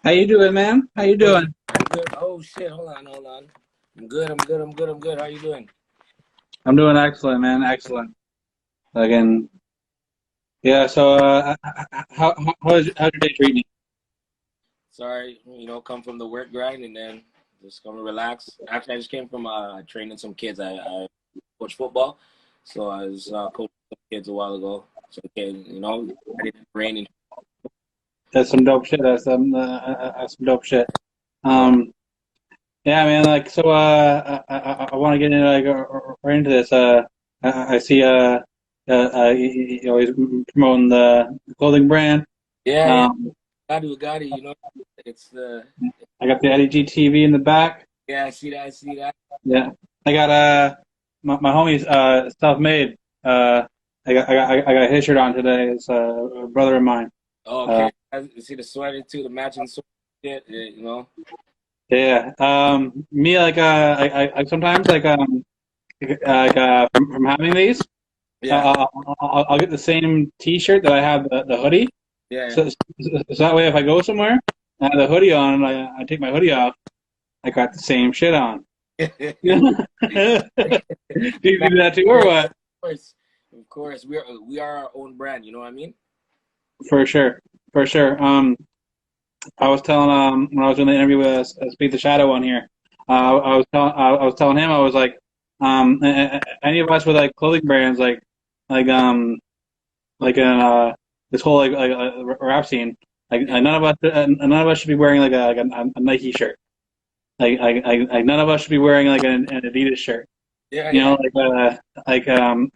How you doing, man? How you Good. doing? I'm good. Oh shit! Hold on. I'm good. I'm good. How you doing? I'm doing excellent, man. Excellent. Again, yeah. So, how's your day treating you? Sorry, come from the work grind and then just come to relax. Actually, I just came from training some kids. I coach football, so I was coaching some kids a while ago. So okay, ready for training. That's some dope shit. That's some dope shit. Yeah, Um, yeah, man. Like, so, I want to get into right into this. I see, you always promoting the clothing brand. yeah. Um, Got it. It's the I got the Eddie G TV in the back. yeah. I see that. Yeah, I got my homie's self-made. I got his shirt on today. It's a brother of mine. Oh, Uh, okay. I see the sweater too, the matching sweater. yeah. Me like I sometimes from having these, Yeah, I'll get the same T-shirt that I have the hoodie. yeah. So that way, if I go somewhere, I have the hoodie on, and I take my hoodie off. I got the same shit on. Yeah. Do you do that too, or what? Course, of course, we are our own brand. You know what I mean? For sure, for sure. I was telling when I was doing the interview with Speed the Shadow on here, I was telling him I was like, any of us with like clothing brands like like in this whole rap scene, Yeah, none of us should be wearing like a Nike shirt. Like none of us should be wearing like an Adidas shirt. yeah, You yeah. know,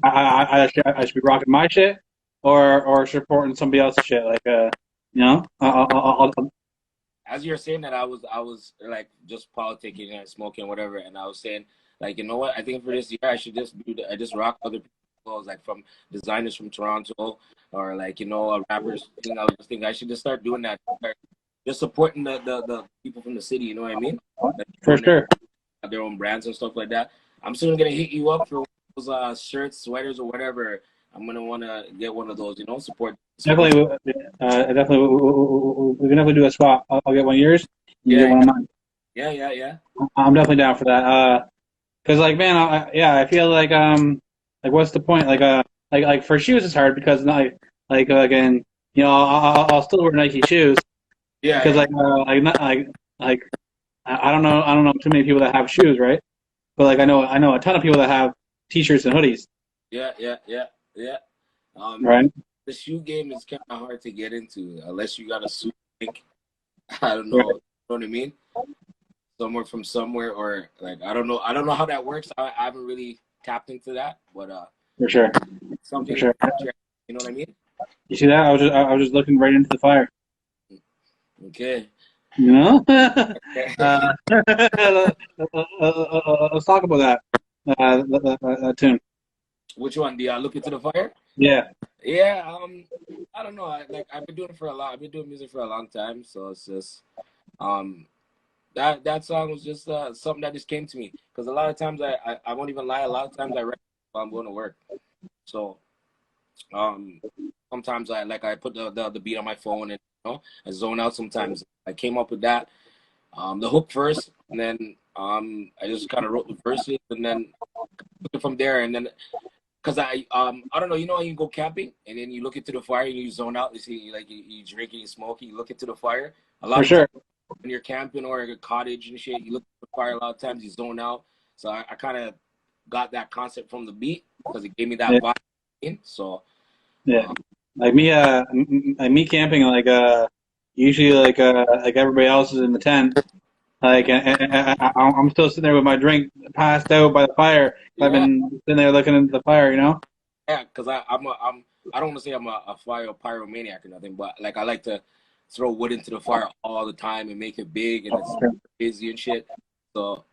I should be rocking my shit or supporting somebody else's shit. You know, As you're saying that, I was like just politicking and smoking whatever, and I was saying like, you know what? I think for this year I should just I just rock other people's clothes, like from designers from Toronto or like rappers. I was just thinking I should just start doing that, start just supporting the people from the city. You know what I mean? Like for doing sure. their own brands and stuff like that. I'm soon gonna hit you up for those shirts, sweaters, or whatever. I'm gonna want to get one of those. Support. Definitely, we can definitely do a swap. I'll get one of yours, and you get Yeah, one of mine. yeah. I'm definitely down for that. Cause like, man, yeah, I feel like what's the point? Like for shoes, it's hard because again, I'll still wear Nike shoes Yeah, because yeah, like I don't know too many people that have shoes, right? But like I know a ton of people that have T-shirts and hoodies, yeah. Um, right? the shoe game is kind of hard to get into unless you got a suit. Link. I don't know. Right. You know what I mean? Somewhere from somewhere, or like I don't know. I don't know how that works. I haven't really tapped into that, but For sure, for something in the sure. future. You know what I mean? You see that? I was just looking right into the fire. Okay. You know? Let's talk about that. That tune. Which one? The Look Into the Fire? Yeah, Yeah. I don't know. I've been doing it for a lot. I've been doing music for a long time, so it's just um that song was just something that just came to me because a lot of times I won't even lie. A lot of times I write while I'm going to work. So um sometimes I put the beat on my phone and I zone out sometimes. I came up with that the hook first, and then I just kind of wrote the verses and then took it from there. And then because I don't know, how you go camping and then you look into the fire and you zone out. You see, like you drink and you smoke, you look into the fire. A for lot of times sure. when you're camping or at a cottage and shit, you look at the fire. A lot of times you zone out. So I kind of got that concept from the beat because it gave me that Yeah, vibe. So yeah. um, Like me, me camping, usually like everybody else is in the tent. I'm still sitting there with my drink passed out by the fire. I've yeah, been sitting there looking into the fire, you know? yeah, because I don't want to say I'm a fire pyromaniac or nothing, but like I like to throw wood into the fire all the time and make it big and it's busy and shit. So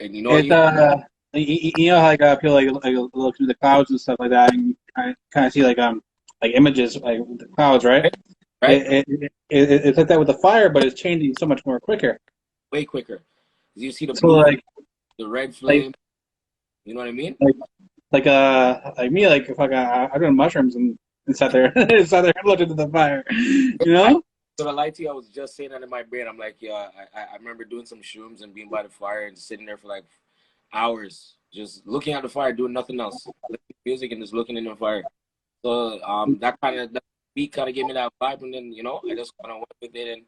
and It's you know how I feel like look through the clouds and stuff like that, and you kind of see like images like with the clouds, right? right, right, It's like that with the fire, but it's changing so much more quicker. way quicker. You see the So blue flame, the red like flame. You know what I mean? like like me like if I doing mushrooms and sat there sat there and looked into the fire, you know? So I lied to you, I was just saying that in my brain. I'm like, yeah, I remember doing some shrooms and being by the fire and sitting there for like hours, just looking at the fire, doing nothing else, listening to music and just looking in the fire. So that beat kind of gave me that vibe, and then I just kind of went with it,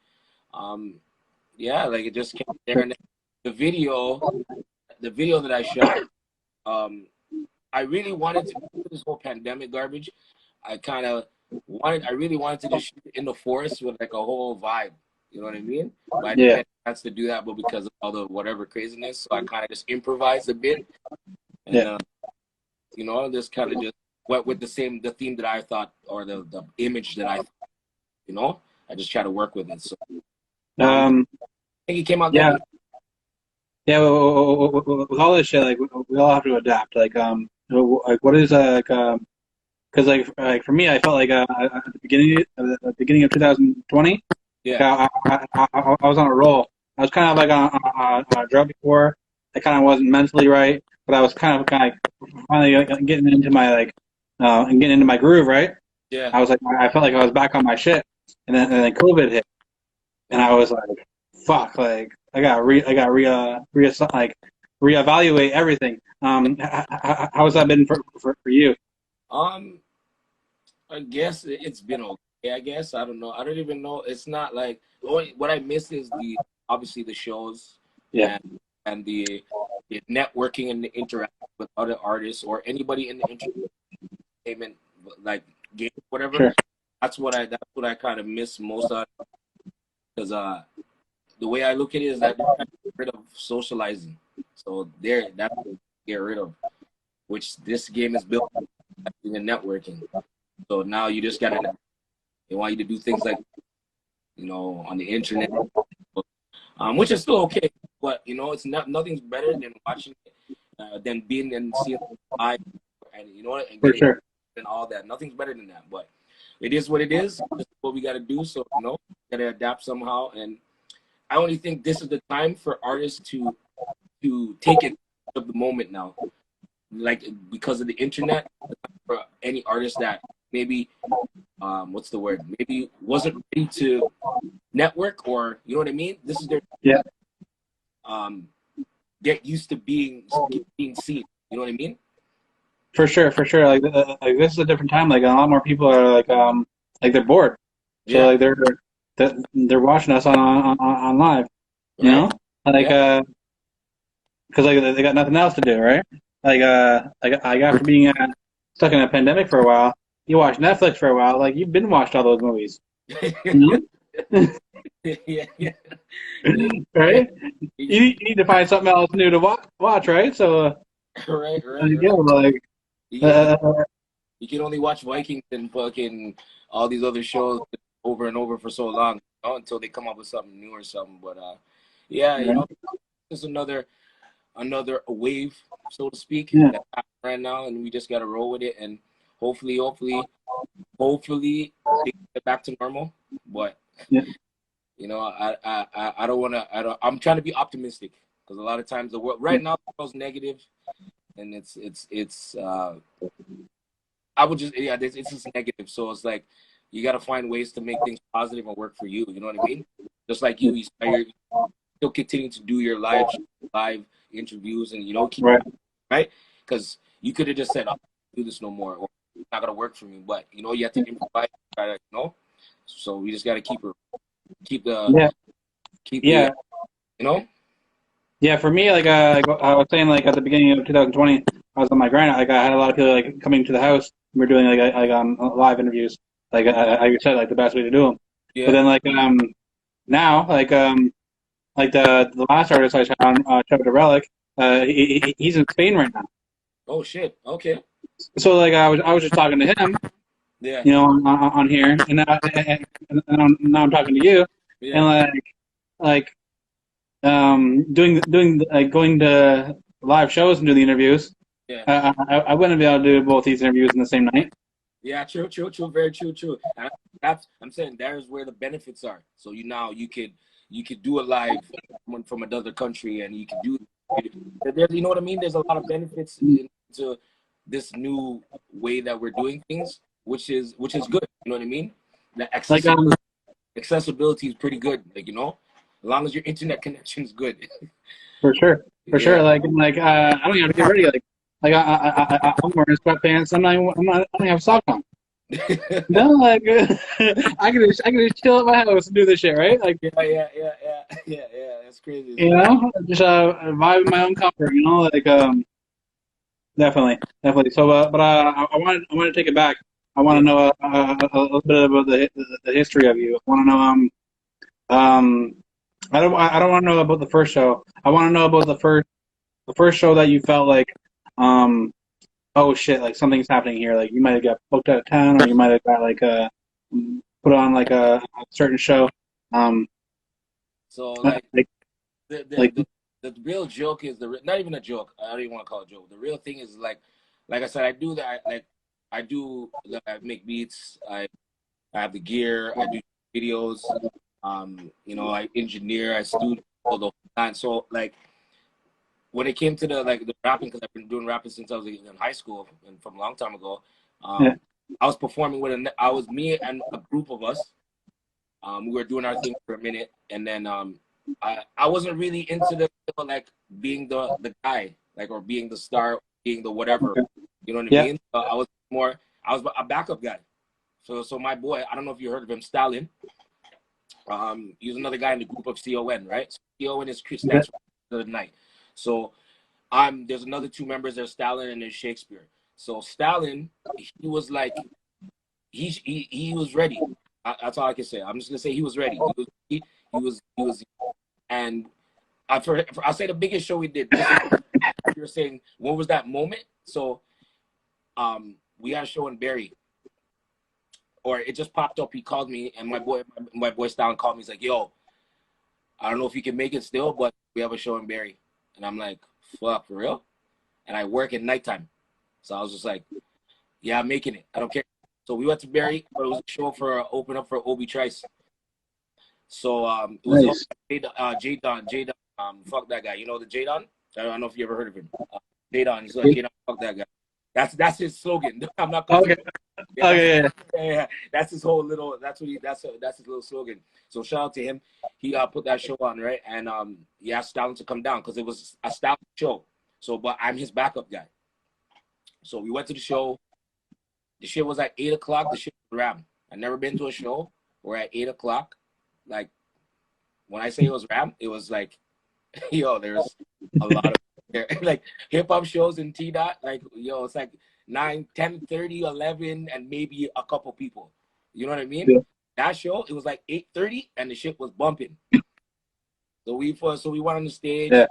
and yeah, like it just came there. And then the video, the video that I shot, um, I really wanted to do this whole pandemic garbage. I really wanted to just shoot in the forest with like a whole vibe. You know what I mean? But I didn't Yeah. get a chance to do that, but because of all the whatever craziness, so I kind of just improvised a bit, and Yeah. just kind of just went with the theme that I thought, or the image that I thought, I just try to work with it. So I Um. think it came out Yeah. good. Yeah. With all this shit, like we all have to adapt. Like what is because like for me, I felt like at the beginning of 2020, like Yeah, I was on a roll. I was kind of like on a drug before. I kind of wasn't mentally right, but I was kind of finally getting into my and getting into my groove. Right. yeah. I was like, I felt like I was back on my shit, and then COVID hit, and I Okay. was like, fuck, like I got like reevaluate everything. How has that been for you? Um, I guess it's been okay. I guess I don't know. I don't even know. It's not like what I miss is the obviously the shows Yeah. and the networking and the interaction with other artists or anybody in the entertainment like game whatever. Sure. That's what I kind of miss most of, because the way I look at it is that they're trying to get rid of socializing. So that's what they get rid of, which this game is built on in networking. So now you just gotta, they want you to do things like, on the internet, which is still okay, but it's not, nothing's better than watching it, than being and seeing it live, and and For getting sure. and all that. Nothing's better than that, but it is what it is. This is what we gotta do. So gotta adapt somehow, and I only think this is the time for artists to take it of the moment now, like because of the internet, for any artist that maybe what's the word, maybe wasn't ready to network, or you know what I mean, this is their Yeah. um get used to being seen, you know what I mean. For sure, for sure. Like this is a different time. Like a lot more people are like they're bored, so Yeah, like they're watching us on live. You right. know, like Yeah, because like they got nothing else to do, right? Like after being stuck in a pandemic for a while, you watch Netflix for a while. Like you've been watched all those movies, you know, yeah, yeah, yeah, yeah. right? You need to find something else new to watch, right? So Right, right, yeah, right. like Yeah, uh, you can only watch Vikings and fucking all these other shows over and over for so long, until they come up with something new or something. But yeah, right? it's another wave, so to speak, Yeah, that's happening right now, and we just gotta roll with it, and hopefully they get back to normal. But yeah. I don't wanna. I'm trying to be optimistic, because a lot of times the world right now the world's negative, and it's I would just, yeah, it's just negative. So it's like you got to find ways to make things positive and work for you. You know what I mean? Just like you're still continuing to do your live interviews, and keep Right. right, because you could have just said, "I'll do this no more," or "It's not gonna work for me." But you have to improvise. Try to, So we just got to keep the Yeah, keep the yeah, you know. yeah. For me, like I was saying, like at the beginning of 2020, I was on my grind. Like I had a lot of people like coming to the house. We were doing live interviews. Like I said, like the best way to do them. But Yeah. then now like the last artist I found, Trevor Relic, he's in Spain right now. Oh shit. Okay. So like I was just talking to him, Yeah. on here, and now I'm talking to you, and Yeah. like doing like going to live shows and do the interviews. Yeah. I wouldn't be able to do both these interviews in the same night. Yeah, true, true, true, very true, true. And that's I'm saying there's where the benefits are. So you could do a live from another country, and you could do you know what I mean? There's a lot of benefits into this new way that we're doing things, which is good. You know what I mean? The Like accessibility. accessibility is pretty good. Like, you know, as long as your internet connection is good. For sure, for sure. Yeah. I don't even have to get ready. I'm wearing sweatpants. I don't have socks on. No, like I can just chill at my house and do this shit, right? Like, Yeah. That's crazy. you know, just vibe in my own comfort. You know, definitely, definitely. So, I wanted to take it back. I want Yeah. to know a little bit about the history of you. I want to know um I don't want to know about the first show. I want to know about the first show that you felt like um oh shit, like something's happening here. Like you might have got booked out of town, or you might have got put on like a certain show. Um, So like like the the, like the the real joke is not even a joke. I don't even want to call it a joke. The real thing is like I said, I do that. I make beats. I have the gear. I do videos. You know, I engineer. I studio the whole time. So like when it came to the rapping, because I've been doing rapping since I was in high school and from a long time ago. yeah, I was performing with I was me and a group of us. We were doing our thing for a minute, and then I wasn't really into like being the guy, like, or being the star, being the whatever. okay, You know what I yeah, mean? I was a backup guy. So my boy, I don't know if you heard of him, Stalin. He's another guy in the group of CON, right? So CON okay, stands for the night. So there's another two members. There's Stalin and there's Shakespeare. So Stalin, he was like he was ready. That's all I can say. I'm just gonna say he was ready. He was, and I'll say the biggest show we did. You're saying what was that moment? So we had a show in Barrie, or it just popped up. He called me, and my boy Stalin called me. He's like, "Yo, I don't know if you can make it still, but we have a show in Barrie." And I'm like, "Fuck, for real?" And I work at nighttime, so I was just like, "Yeah, I'm making it. I don't care." So we went to Barrie, but it was a show for open up for Obi Trice. So it was nice. J Don. Fuck that guy. You know the J Don? I don't know if you ever heard of him. J Don. He's like J Don. Fuck that guy. That's his slogan. I'm not calling Okay, him. Yeah, okay, yeah, that's his whole little. That's his little slogan. So shout out to him. He put that show on, right, and he asked Stalin to come down because it was a Stalin show. So, but I'm his backup guy. So we went to the show. The shit was at 8 o'clock. The shit was ram. I never been to a show where at 8 o'clock, like when I say it was ram, it was like, yo, there's a lot of like hip hop shows in T dot. Like, yo, it's like 9, 10, 30, 11, and maybe a couple people. You know what I mean? yeah, That show, it was like 8:30, and the shit was bumping. So we went on the stage, yeah.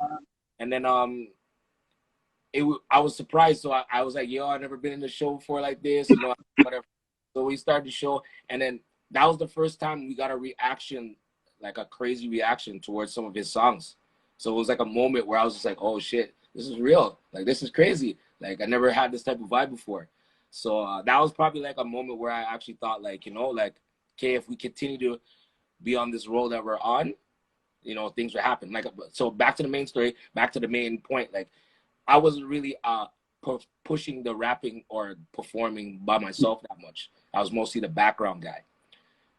and then I was surprised. So I was like, yo, I've never been in a show before like this, you know, whatever. So we started the show, and then that was the first time we got a reaction, like a crazy reaction towards some of his songs. So it was like a moment where I was just like, oh shit, this is real. Like, this is crazy. Like, I never had this type of vibe before. So that was probably like a moment where I actually thought, like, you know, like, okay, if we continue to be on this road that we're on, you know, things will happen. Like, so back to the main story, back to the main point. Like, I wasn't really pushing the rapping or performing by myself that much. I was mostly the background guy.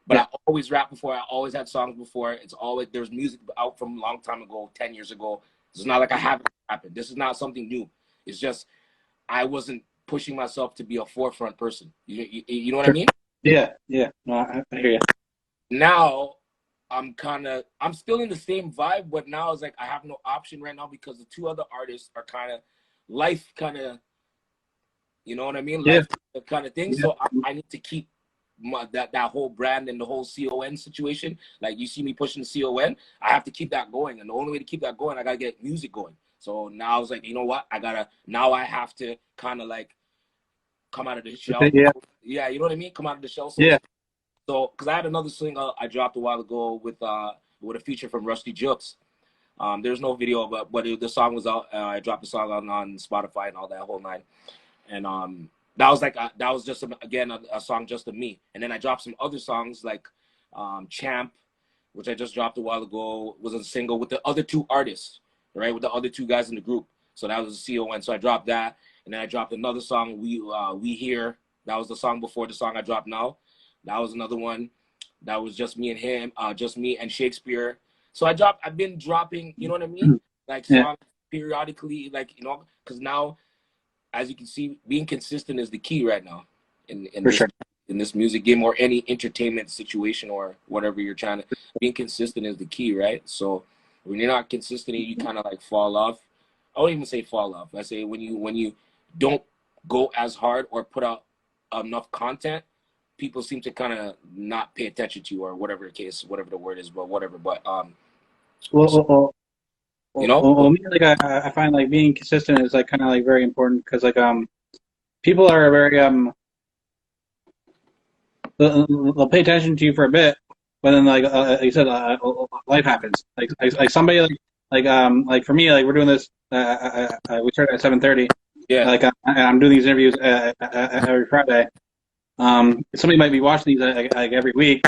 But Yeah. I always rapped before. I always had songs before. It's always, there's music out from a long time ago, 10 years ago. It's not like I haven't happened. This is not something new. It's just I wasn't pushing myself to be a forefront person. You know what I Sure. mean? Yeah, yeah. No, I hear you. Now I'm still in the same vibe, but now it's like I have no option right now because the two other artists are life kind of, you know what I mean? Yeah, Life kind of thing. yeah, So I need to keep that whole brand and the whole CON situation. Like, you see me pushing the CON, I have to keep that going. And the only way to keep that going, I gotta get music going. So now I was like, you know what? Now I have to kind of like come out of the shell. yeah, Yeah, you know what I mean? Come out of the shell. yeah. So because I had another single I dropped a while ago with a feature from Rusty Jukes. There's no video, but the song was out. I dropped the song on Spotify and all that whole nine. And that was like that was just again a song just of me. And then I dropped some other songs like Champ, which I just dropped a while ago, was a single with the other two artists, right? With the other two guys in the group. So that was a CON. So I dropped that, and then I dropped another song, We Here. That was the song before the song I dropped now. That was another one. that was just me and him, just me and Shakespeare. So I've been dropping, you know what I mean? Like Yeah, songs periodically, like, you know, because now, as you can see, being consistent is the key right now in for this sure. music game or any entertainment situation or whatever you're trying to. Being consistent is the key, right? So when you're not consistent, you kind of like fall off. I won't even say fall off. I say when you don't go as hard or put out enough content, people seem to kind of not pay attention to you or whatever the case, whatever the word is, but whatever. But Well, so, well, well, you well, know, well, me, like I find like being consistent is like kind of like very important because like people are very they'll pay attention to you for a bit, but then like you said, life happens. Like somebody like for me, like we're doing this. We started at 7:30. yeah, Like I'm doing these interviews every Friday. Somebody might be watching these like every week,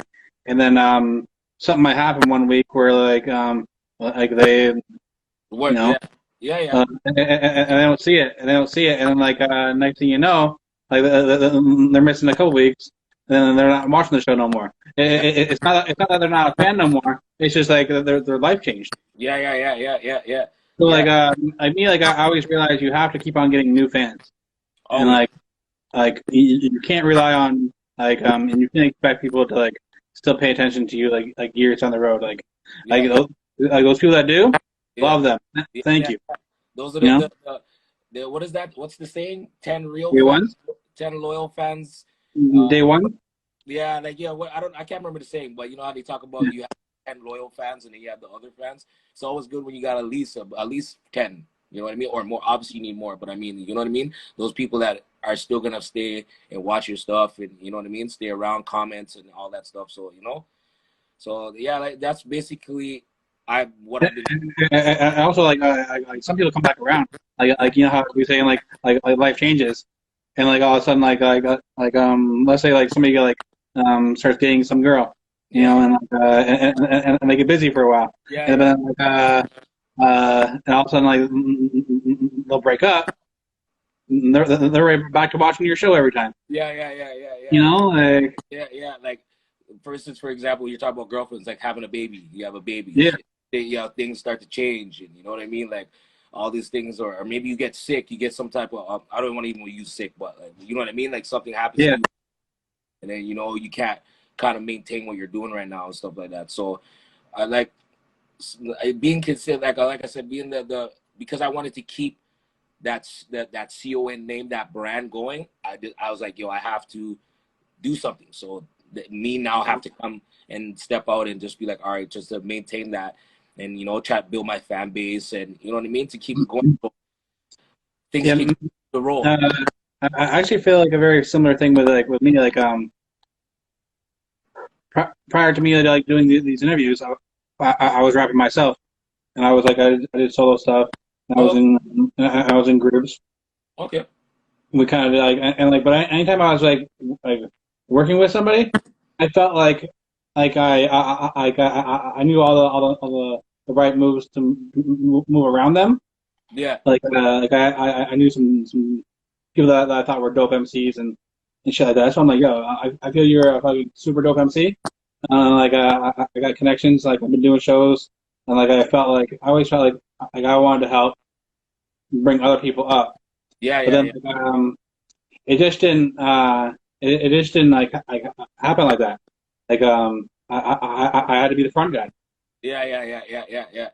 and then something might happen one week where like they what, yeah, yeah, yeah, and they don't see it, and they don't see it, and then like next thing you know, like they're missing a couple weeks, and then they're not watching the show no more. It's not that they're not a fan no more. It's just like their life changed. yeah, yeah, yeah, yeah, yeah, yeah, So yeah. like me, like I always realize you have to keep on getting new fans, and Always, like you can't rely on and you can't expect people to like still pay attention to you like years down the road. yeah, Like yeah, those people that do, yeah, love them. yeah, Thank yeah. you. Those are You know, the what is that? What's the saying? 10 real day fans, one, 10 loyal fans. Uh, day one. yeah, like yeah. What I can't remember the saying, but you know how they talk about Yeah. you have 10 loyal fans and then you have the other fans. It's always good when you got at least 10. You know what I mean? Or more. Obviously, you need more, but I mean, you know what I mean? Those people that are still gonna stay and watch your stuff, and you know what I mean? Stay around, comments, and all that stuff. So you know, so yeah, like that's basically what I've been. And also, like some people come back around. Like you know how we say like life changes, and like all of a sudden let's say like somebody like starts dating some girl, you Yeah, know, and they get busy for a while, yeah, and yeah, then and all of a sudden like they'll break up. And they're right back to watching your show every time. yeah, yeah, yeah, yeah, You yeah. know, like Yeah, yeah. Like, for instance, for example, you're talking about girlfriends, like having a baby. You have a baby. yeah, Yeah, things start to change, and you know what I mean. Like all these things, or maybe you get sick. You get some type of. I don't want to even use sick, but like, you know what I mean. Like something happens to yeah. you, and then you know you can't kind of maintain what you're doing right now and stuff like that. So I like being considered. Like I said, being the because I wanted to keep that CON name, that brand going. I was like, yo, I have to do something. So me now have to come and step out and just be like, all right, just to maintain that, and you know, try to build my fan base, and you know what I mean, to keep it going. So things Yeah, take the role. uh, I actually feel like a very similar thing with me. Like prior to me like doing these interviews, I was rapping myself, and I was like I did solo stuff. And Oh, I was in groups. okay. We kind of did, but anytime I was like working with somebody, I felt like I knew the right moves to move around them. Yeah, I knew some people that I thought were dope MCs and shit like that. So I'm like, yo, I feel you're a fucking super dope MC. I got connections. Like I've been doing shows, and I always felt like I wanted to help bring other people up. yeah, But yeah, then yeah, it just didn't it just didn't like happen like that. I had to be the front guy. yeah, yeah, yeah, yeah, yeah, yeah.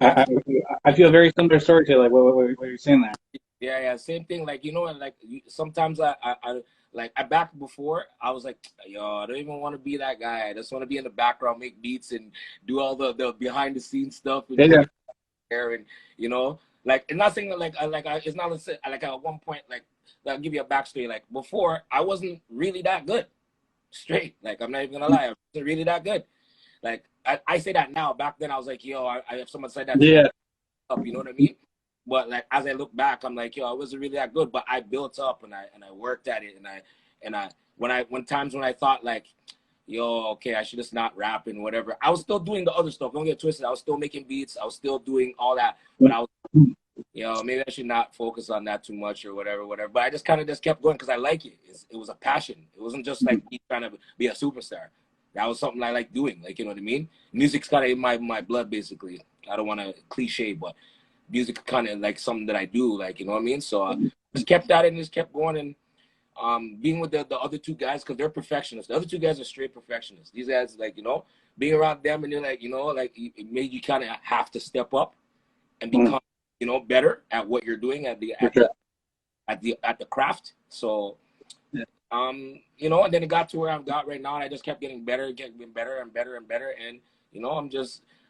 I, I, That's I feel a very similar story to like what you're saying there. yeah, yeah, same thing. Like you know, and like sometimes I back before I was like, yo, I don't even want to be that guy. I just want to be in the background, make beats, and do all the behind the scenes stuff, and Yeah, take yeah, it there, and you know, like and not saying that it's not like at one point like I'll give you a backstory. Like before, I wasn't really that good. Straight, like I'm not even gonna lie, I wasn't really that good. Like I say that now. Back then, I was like, yo, if someone said that to me, yeah, up, you know what I mean? But like as I look back, I'm like, yo, I wasn't really that good, but I built up and I worked at it, and I when times when I thought like, yo, okay, I should just not rap and whatever. I was still doing the other stuff. Don't get twisted. I was still making beats. I was still doing all that, but I was, you know, maybe I should not focus on that too much or whatever, whatever. But I just kind of just kept going because I like it. It was a passion. It wasn't just like me trying to be a superstar. that was something I like doing. Like, you know what I mean? Music's kind of in my blood, basically. I don't want to cliche, but music kind of like something that I do. Like, you know what I mean? So I just kept at it and just kept going. And being with the other two guys, because they're perfectionists. The other two guys are straight perfectionists. These guys, like, you know, being around them and they're like, you know, like it made you kind of have to step up and become, you know, better at what you're doing at the craft. So you know, and then it got to where I've got right now, and I just kept getting better, getting better and better and better. And you know,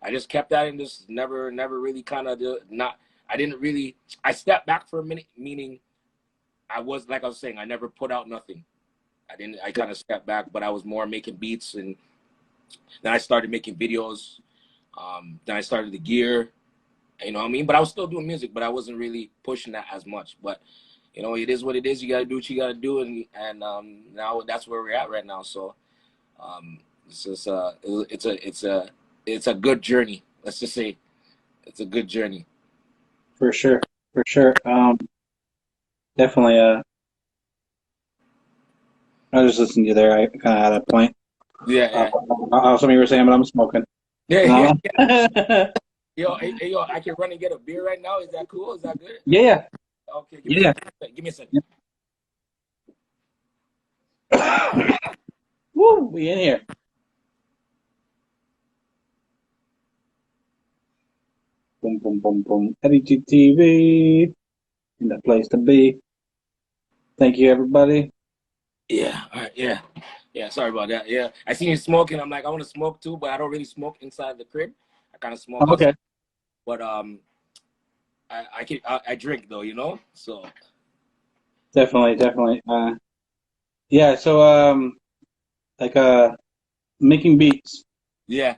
I just kept that and just never really kind of not. I didn't really. I stepped back for a minute, meaning I was, like I was saying, I never put out nothing. I kind of stepped back, but I was more making beats, and then I started making videos. Then I started the gear, you know what I mean? But I was still doing music, but I wasn't really pushing that as much. But you know, it is what it is. You got to do what you got to do, and now that's where we're at right now. So it's just it's a good journey. Let's just say it's a good journey. For sure, for sure. Definitely. I was just listening to you there. I kind of had a point. Yeah, Something you were saying, but I'm smoking. yeah. Yo, hey, yo, I can run and get a beer right now. Is that cool? Is that good? Yeah. Okay, Yeah. Give me a second. Woo, we in here. Boom, boom, boom, boom. Eddie TV. In the place to be. Thank you, everybody. Yeah, all right, yeah. Sorry about that. Yeah, I seen you smoking. I'm like, I want to smoke too, but I don't really smoke inside the crib. I kind of smoke outside. Okay. But I drink though, you know. So Definitely. Yeah. So like making beats. yeah.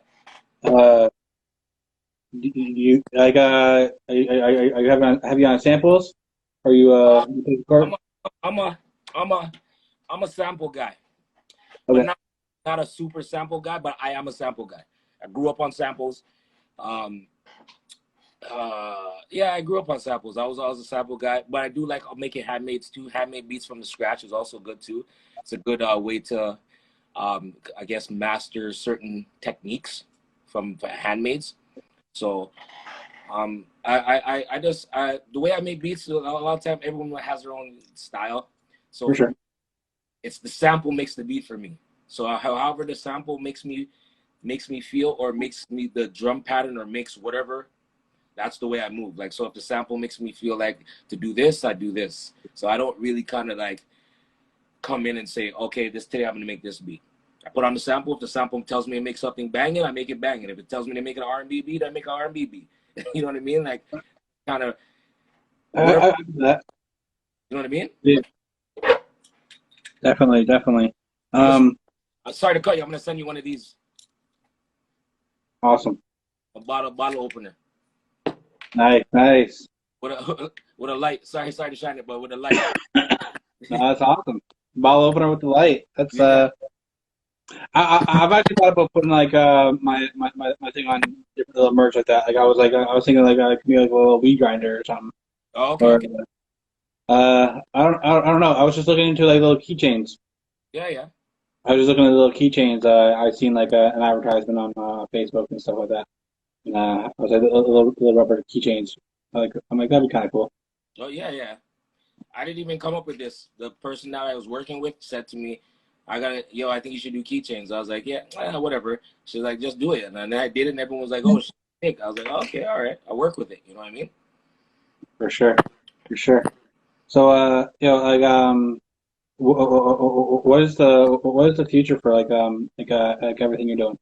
You like are you have you on samples? Are you you play I'm guitar? a, I'm a, I'm a, I'm a sample guy, but Okay. not a super sample guy. But I am a sample guy. I grew up on samples. Um, yeah, I grew up on samples. I was a sample guy, but I do like making handmades too. Handmade beats from the scratch is also good too. It's a good way to, I guess, master certain techniques from handmades. So, I just the way I make beats. A lot of time, everyone has their own style. So For for sure. me, it's the sample makes the beat for me. So however the sample makes me feel, or makes me the drum pattern, or makes whatever, that's the way I move. Like, so if the sample makes me feel like to do this, I do this. So I don't really kind of like come in and say, okay, this today I'm gonna make this beat. I put on the sample. If the sample tells me to make something banging, I make it banging. If it tells me to make an R&B beat, I make an R&B beat. You know what I mean? Like, kind of whatever. I do that. You know what I mean? Yeah, definitely. I'm sorry to cut you. I'm gonna send you one of these, Awesome. a bottle opener Nice. with a with a light. Sorry to shine it, but with a light. No, that's awesome. Bottle opener with the light. That's Yeah. I've actually thought about putting like my thing on different little merch like that. Like I was thinking like it could be like a little weed grinder or something. Oh, okay, Or okay. I don't know. I was just looking into like little keychains. Yeah. I was just looking at little keychains. I seen like an advertisement on Facebook and stuff like that. And I was like little rubber keychains. I'm like that'd be kind of cool. Oh, yeah. I didn't even come up with this. The person that I was working with said to me, I think you should do keychains. I was like, yeah, whatever. She's like, just do it. And then I did it, and everyone was like, oh, shit. I was like, okay, all right. I'll work with it. You know what I mean? For sure. So like what is the future for like everything you're doing?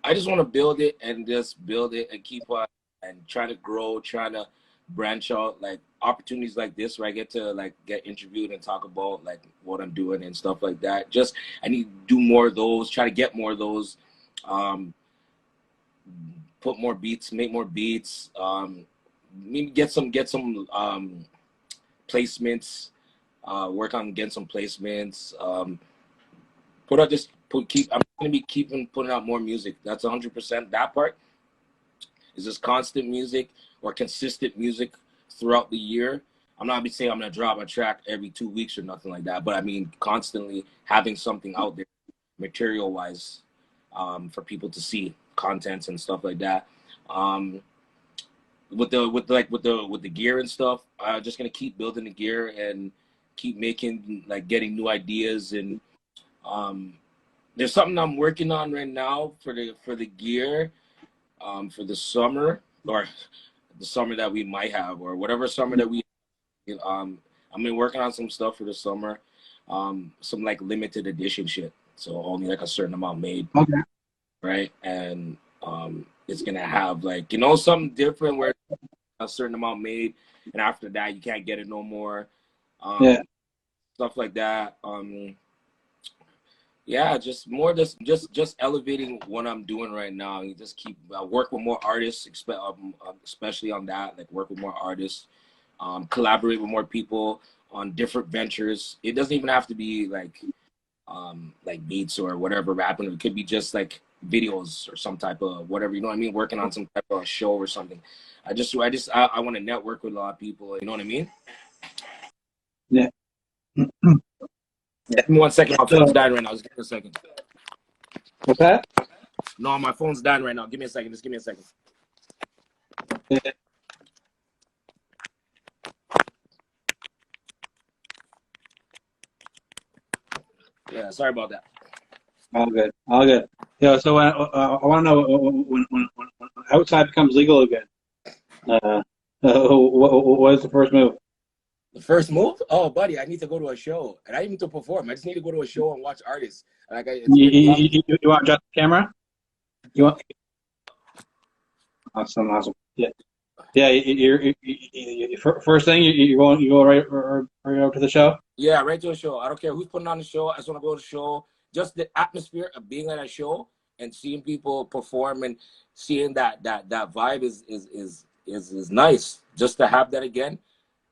I just want to build it and just build it and keep on and try to grow, trying to branch out, like opportunities like this where I get to like get interviewed and talk about like what I'm doing and stuff like that. Just I need to do more of those, try to get more of those, um, put more beats, make more beats, maybe get some placements, work on getting some placements, put out just put keep I'm gonna be keeping putting out more music. That's 100%. That part is just constant music or consistent music throughout the year. I'm not be saying I'm gonna drop a track every 2 weeks or nothing like that, but I mean constantly having something out there. material wise, for people to see contents and stuff like that. Um, with the gear and stuff, I'm just gonna keep building the gear and keep making, like, getting new ideas. And um, there's something I'm working on right now for the gear, for the summer, or the summer that we might have, or whatever summer that we I've been working on some stuff for the summer, some like limited edition shit, so only like a certain amount made, Okay. right? And it's gonna have, like, you know, something different where a certain amount made, and after that you can't get it no more. Yeah. Stuff like that. Yeah, just more just elevating what I'm doing right now. You just keep work with more artists, especially on that. Like, work with more artists, collaborate with more people on different ventures. It doesn't even have to be like beats or whatever rapping. It could be just like videos or some type of whatever. You know what I mean? Working on some type of show or something. I want to network with a lot of people. You know what I mean? Yeah. Give me 1 second. My phone's dying right now. Just give me a second. What's that? No, my phone's dying right now. Give me a second. Just give me a second. Yeah. Yeah, sorry about that. All good. All good. Yeah. So I want to know when outside becomes legal again. What is the first move? The first move? Oh, buddy, I need to go to a show, and I need to perform. I just need to go to a show and watch artists. Like, it's been a lot. You want to adjust the camera? You want? Awesome. Awesome. Yeah. Yeah. First thing you go right over to the show. Yeah, right to a show. I don't care who's putting on the show. I just want to go to the show. Just the atmosphere of being at a show and seeing people perform and seeing that vibe is nice. Just to have that again,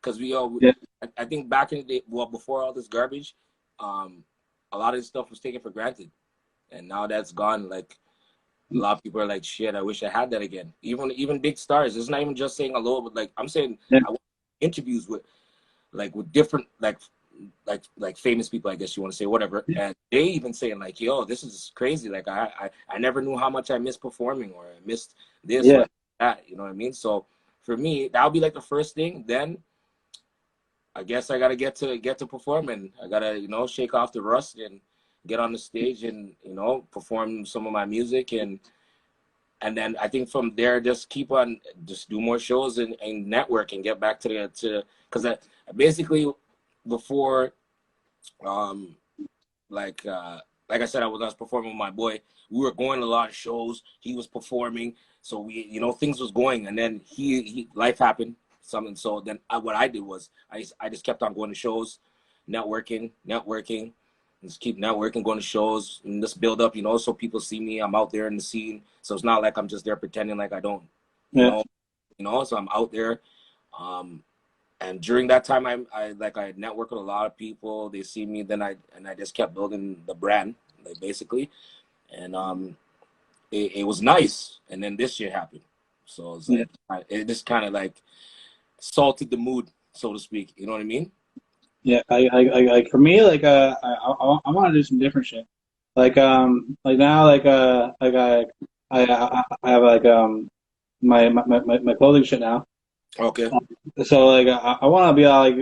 because we all, Yeah. I think back in the day, well, before all this garbage, a lot of this stuff was taken for granted, and now that's gone. Like, a lot of people are like, shit, I wish I had that again. Even big stars. It's not even just saying hello, but like, I'm saying, Yeah. I want interviews with different like famous people, I guess you want to say, whatever. Yeah. And they even saying like, yo, this is crazy. Like, I never knew how much I missed performing, or I missed this Yeah. or that. You know what I mean? So for me, that'll be like the first thing. Then I guess I gotta get to performing. I gotta, shake off the rust and get on the stage and, perform some of my music. And then I think from there, just keep on, just do more shows and network and get back because I basically, before, like I said, I was performing with my boy. We were going to a lot of shows. He was performing, so we, things was going. And then he life happened, something. So then what I did was I just kept on going to shows, networking, just keep networking, going to shows, and just build up, so people see me. I'm out there in the scene, so it's not like I'm just there pretending like I don't, Yeah. So I'm out there. And during that time, I network with a lot of people. They see me, then I just kept building the brand, like, basically. And it was nice. And then this shit happened, so it's like, it just kind of like salted the mood, so to speak. You know what I mean? Yeah. Like for me, like I want to do some different shit. Like now, I have like my clothing shit now. Okay. So like I want to be like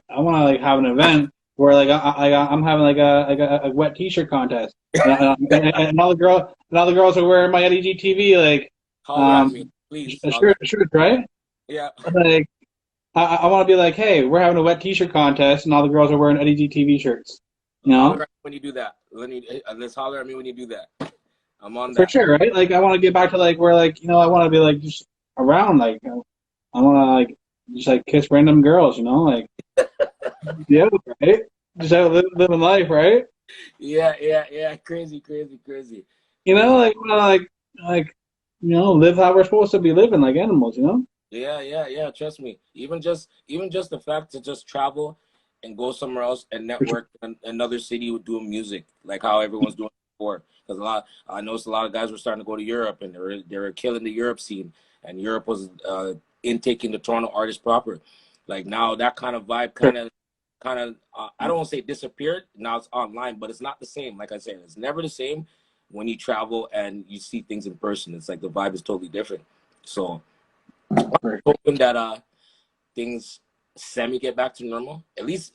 I want to like have an event where like I'm having like a wet T-shirt contest, and all the girls are wearing my Eddie TV like Holler at me, please. shirt, right? Yeah. Like I want to be like, hey, we're having a wet T-shirt contest, and all the girls are wearing Eddie TV shirts. You know? Holler at me when you do that. Let's holler at me when you do that. I'm on that. For sure, right? Like I want to get back to like where like I want to be like just around like I want to like just like kiss random girls, like yeah, right? Just out living life, right? Yeah. Crazy. Like live how we're supposed to be living like animals, Yeah. Trust me. Even just the fact to just travel and go somewhere else and network in another city with doing music, like how everyone's doing before. Because I noticed a lot of guys were starting to go to Europe, and they were killing the Europe scene, and Europe was intaking the Toronto artist proper. Like, now that kind of vibe kind of kind of I don't want to say disappeared. Now it's online, but it's not the same. Like I said, it's never the same when you travel and you see things in person. It's like the vibe is totally different. So I'm hoping that things semi get back to normal. At least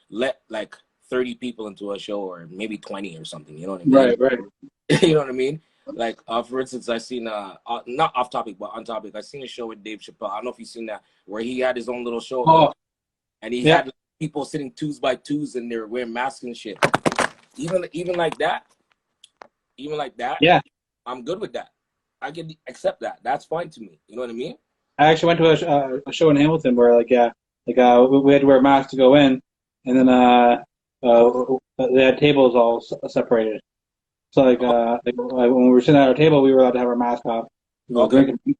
let like 30 people into a show, or maybe 20 or something. You know what I mean? Right. You know what I mean? Like, for instance, I seen not off topic but on topic. I seen a show with Dave Chappelle. I don't know if you've seen that, where he had his own little show, Oh, and he yeah. had like, people sitting twos by twos, and they're wearing masks and shit. Even like that, Yeah. I'm good with that. I can accept that. That's fine to me. You know what I mean? I actually went to a show in Hamilton where we had to wear masks to go in, and then they had tables all separated. So when we were sitting at our table, we were allowed to have our mask off, Okay. drinking.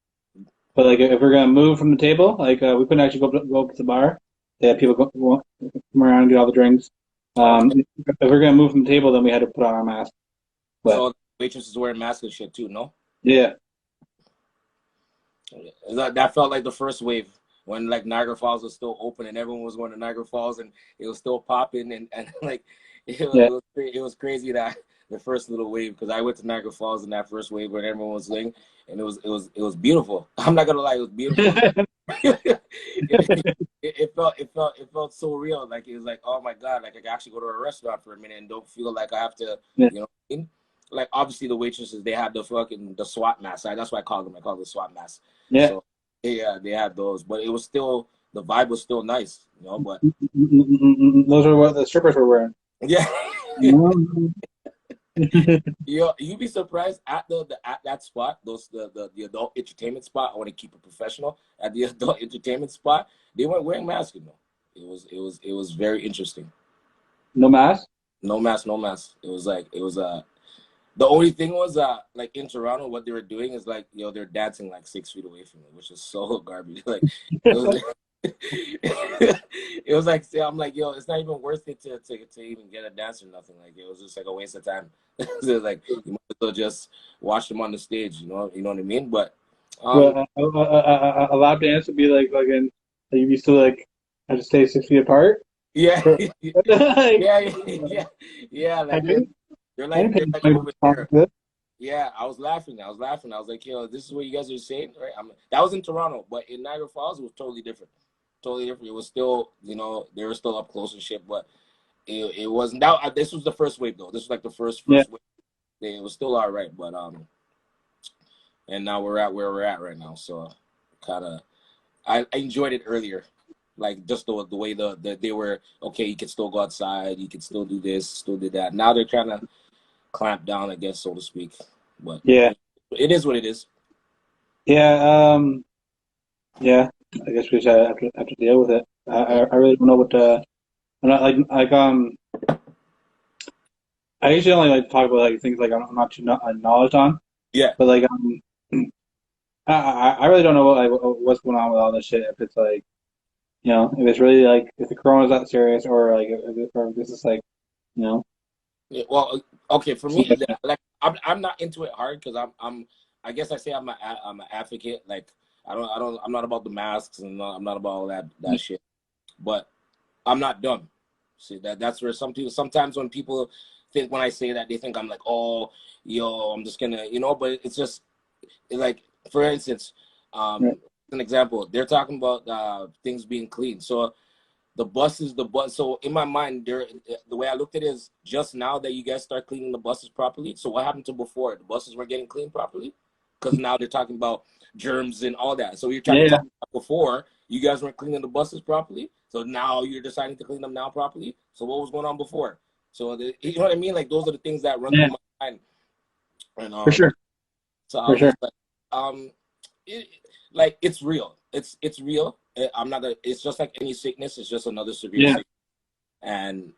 But like if we're gonna move from the table, we couldn't actually go up to the bar. They had people come around and get all the drinks. Okay. If we're gonna move from the table, then we had to put on our mask. But So waitresses wearing masks and shit too, no? yeah, That felt like the first wave when like Niagara Falls was still open and everyone was going to Niagara Falls and it was still popping and like yeah. it was crazy that the first little wave, because I went to Niagara Falls in that first wave when everyone was singing, and it was beautiful. I'm not gonna lie, it was beautiful. It felt so real. Like it was like, oh my god, like I can actually go to a restaurant for a minute and don't feel like I have to, Yeah. you know what I mean? Like obviously the waitresses, they had the SWAT masks. That's what I call them. I call them the SWAT masks. Yeah. So yeah, they had those, but it was still, the vibe was still nice, you know. But Those are what the strippers were wearing. yeah, you'd be surprised at at that spot, the adult entertainment spot. I want to keep it professional. At the adult entertainment spot, they weren't wearing masks, you know. It was very interesting. No mask? No mask, no mask. It was the only thing was like in Toronto, what they were doing is like, they're dancing like 6 feet away from me, which is so garbage. Like it was it was like, I'm like, it's not even worth it to even get a dance or nothing. Like it was just like a waste of time. So it's like you might as well just watch them on the stage, you know what I mean? But Well, a lap dance would be like fucking. You used to have to stay 6 feet apart. yeah, Like, yeah, I like didn't. they're I like didn't they're like pay over there. Yeah, I was laughing. I was like, this is what you guys are saying, right? That was in Toronto, but in Niagara Falls, it was totally different. Totally different. It was still, they were still up close and shit, but it wasn't. This was the first wave, though. This was like the first Yeah. wave. It was still all right, but and now we're at where we're at right now. So, kind of, I enjoyed it earlier, like just the way they were. Okay, you can still go outside, you can still do this, still do that. Now they're trying to clamp down, I guess, so to speak. But Yeah. it is what it is. Yeah. Yeah. I guess we just have to deal with it. I really don't know what to. I'm not I usually only like to talk about like things like I'm not too knowledge on, Yeah. but I really don't know what's going on with all this shit. If it's like if it's really like if the corona's that serious or like or if this is like you know Yeah, well, okay, for me, something like that. like I'm not into it hard because I guess I say I'm an advocate. Like I'm not about the masks and I'm not about all that shit. But I'm not dumb. See that's where some people sometimes when people think when I say that they think I'm like, oh, I'm just gonna, but it's just like, for instance, Right. an example, they're talking about things being clean. So the bus. So in my mind, the way I looked at it is just now that you guys start cleaning the buses properly. So what happened to before? The buses weren't getting cleaned properly because now they're talking about germs and all that. So you're trying to Yeah. talk about before you guys weren't cleaning the buses properly. So now you're deciding to clean them now properly. So what was going on before? So you know what I mean? Like those are the things that run Yeah. through my mind. And For sure. so I For was sure. just like, it, like it's real. It's real. I'm not. It's just like any sickness. It's just another severe Yeah. sickness, and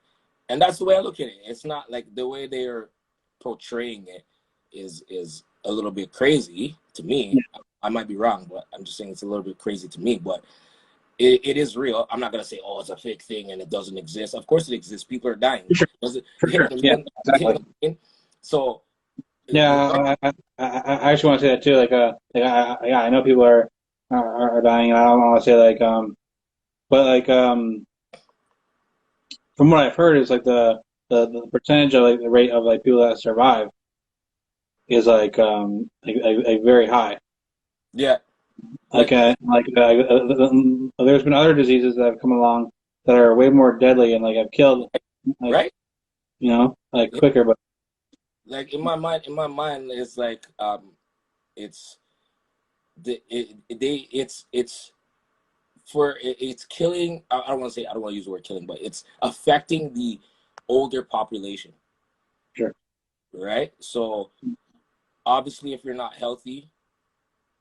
that's the way I look at it. It's not like the way they're portraying it is a little bit crazy to me. Yeah. I might be wrong, but I'm just saying it's a little bit crazy to me. But it is real. I'm not gonna say, oh, it's a fake thing and it doesn't exist. Of course it exists. People are dying. For sure. Does it? For You know sure. what I Yeah. mean? You know Exactly. what I mean? So Yeah. I actually want to say that too. Yeah, I know people are dying, and I don't want to say but from what I've heard, is like the percentage of like the rate of like people that survive is like very high. Yeah, Like like there's been other diseases that have come along that are way more deadly and like have killed like right. like Yeah. quicker. But Like in my mind, it's like it's it's for it's killing. I don't want to say, I don't want to use the word killing, but it's affecting the older population, sure, right? So obviously, if you're not healthy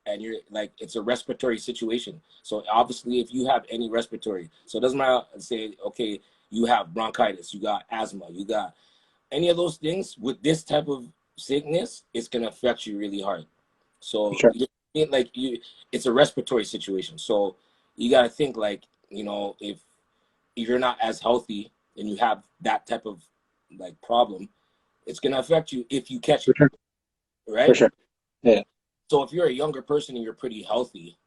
and you're like, it's a respiratory situation. So obviously, if you have any respiratory, so it doesn't matter. Say, okay, you have bronchitis, you got asthma, you got any of those things with this type of sickness, it's gonna affect you really hard. So sure, like it's a respiratory situation. So you got to think like, if you're not as healthy and you have that type of like problem, it's gonna affect you if you catch for it, sure, for right? sure. Yeah, So if you're a younger person and you're pretty healthy,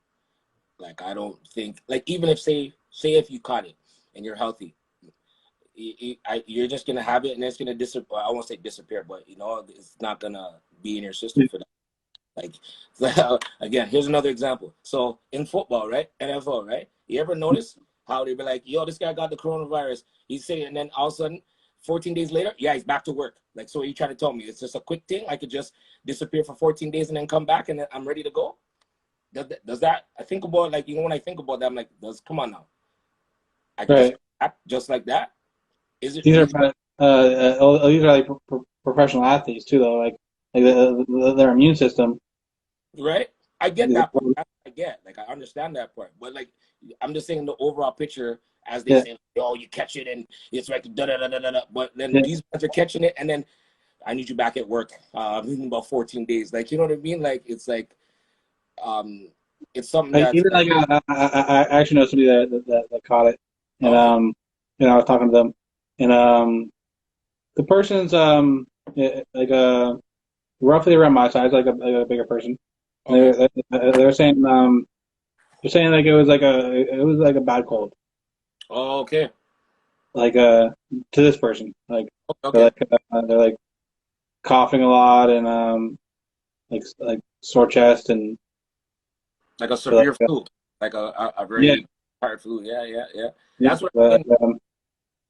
like I don't think like, even if say if you caught it and you're healthy, you're just gonna have it and it's gonna disappear. I won't say disappear, but it's not gonna be in your system for that. Like, again, here's another example. So in football, right? NFL, right? You ever notice how they be like, yo, this guy got the coronavirus. He's saying, and then all of a sudden, 14 days later, yeah, he's back to work. Like, so are you trying to tell me it's just a quick thing? I could just disappear for 14 days and then come back and then I'm ready to go? Does that, I think about, like, when I think about that, I'm like, come on now. I could just right. act just like that? Is it These are really, these are like professional athletes too, though. Like their immune system. right? I get that part. I get, like, I understand that part. But like, I'm just saying the overall picture, as they Yeah, say, oh, you catch it and it's like da da da da da. But then yeah. these guys are catching it, and then I need you back at work in about 14 days. Like, you know what I mean? Like, it's like, um, it's something Like that's even like, like I actually know somebody that caught it, and okay, I was talking to them, and the person's like roughly around my size, like a bigger person. okay, They're saying like it was like a bad cold, okay, like to this person. Like okay, they're like coughing a lot and like sore chest and like a like severe flu, like a yeah, very hard flu. Yeah, yeah, yeah. yeah. That's what I mean.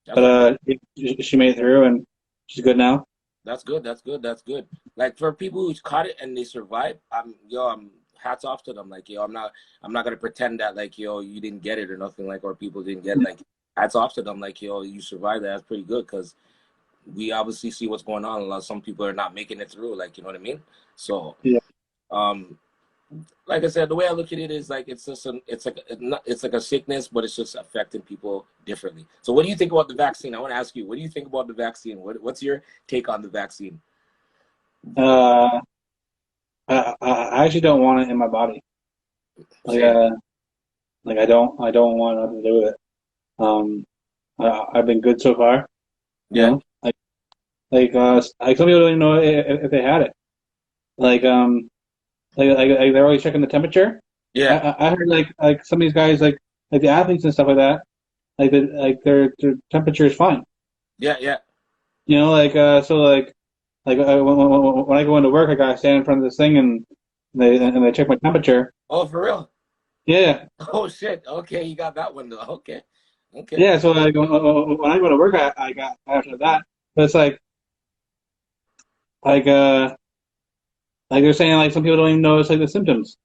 That's But what I mean. she made it through and she's good now. That's good. That's good. That's good. Like, for people who caught it and they survived, I'm hats off to them. Like, I'm not gonna pretend that like, you didn't get it or nothing, like, or people didn't get it. Like, hats off to them. Like, you survived. That's pretty good, because we obviously see what's going on. A lot, some people are not making it through. Like, you know what I mean? So, Yeah. um, like I said, the way I look at it is like, it's like a sickness, but it's just affecting people differently. So, what do you think about the vaccine? I want to ask you, what do you think about the vaccine? What's your take on the vaccine? Uh, I actually don't want it in my body. Like Same. I don't want nothing to do with it. Um, I've been good so far. You Yeah. know, like some people don't even know if they had it. Like like they're always checking the temperature. Yeah. I heard like some of these guys like the athletes and stuff like that. Like their temperature is fine. Yeah. Yeah. So when I go into work, I gotta stand in front of this thing and they check my temperature. Oh, for real? Yeah, Oh, shit. Okay, you got that one though. Okay. Okay. yeah. So like when I go to work, I got after that. But it's like like they're saying like some people don't even notice like the symptoms.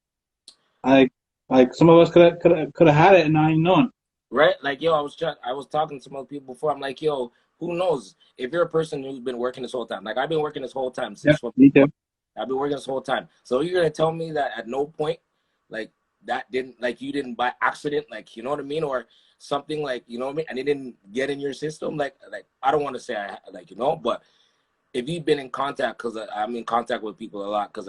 Like like some of us could have had it and not even known. Right? Like, yo, I was talking to some other people before. I'm like, yo, who knows if you're a person who's been working this whole time? Like, I've been working this whole time Yeah, since when me too. I've been working this whole time. So you're gonna tell me that at no point, like, that didn't, like, you didn't by accident, like, you know what I mean, or something, like, you know what I mean, and it didn't get in your system, like I don't want to say like, but if you've been in contact, because I'm in contact with people a lot, because